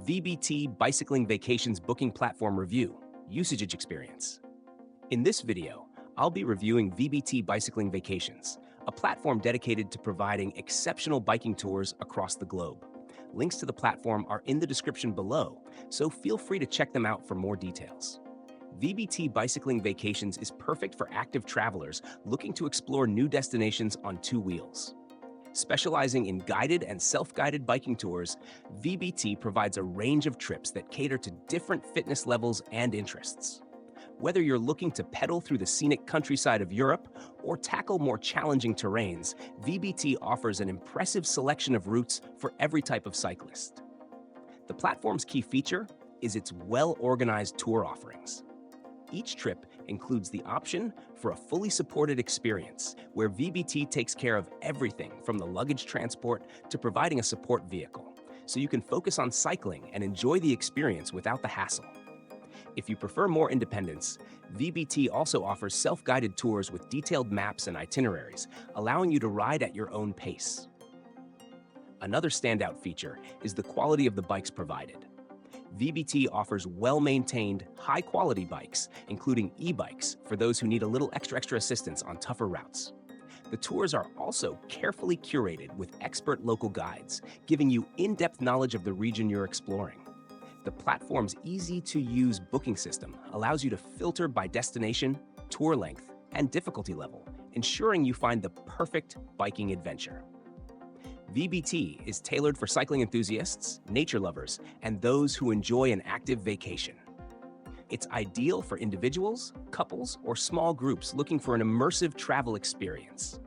VBT Bicycling Vacations Booking Platform Review, Usage Experience. In this video, I'll be reviewing VBT Bicycling Vacations, a platform dedicated to providing exceptional biking tours across the globe. Links to the platform are in the description below, so feel free to check them out for more details. VBT Bicycling Vacations is perfect for active travelers looking to explore new destinations on two wheels. Specializing in guided and self-guided biking tours, VBT provides a range of trips that cater to different fitness levels and interests. Whether you're looking to pedal through the scenic countryside of Europe or tackle more challenging terrains, VBT offers an impressive selection of routes for every type of cyclist. The platform's key feature is its well-organized tour offerings. Each trip includes the option for a fully supported experience, where VBT takes care of everything from the luggage transport to providing a support vehicle, so you can focus on cycling and enjoy the experience without the hassle. If you prefer more independence, VBT also offers self-guided tours with detailed maps and itineraries, allowing you to ride at your own pace. Another standout feature is the quality of the bikes provided. VBT offers well-maintained, high-quality bikes, including e-bikes for those who need a little extra assistance on tougher routes. The tours are also carefully curated with expert local guides, giving you in-depth knowledge of the region you're exploring. The platform's easy-to-use booking system allows you to filter by destination, tour length, and difficulty level, ensuring you find the perfect biking adventure. VBT is tailored for cycling enthusiasts, nature lovers, and those who enjoy an active vacation. It's ideal for individuals, couples, or small groups looking for an immersive travel experience.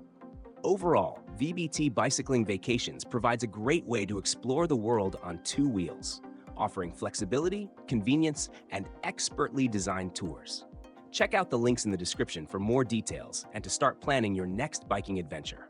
Overall, VBT Bicycling Vacations provides a great way to explore the world on two wheels, offering flexibility, convenience, and expertly designed tours. Check out the links in the description for more details and to start planning your next biking adventure.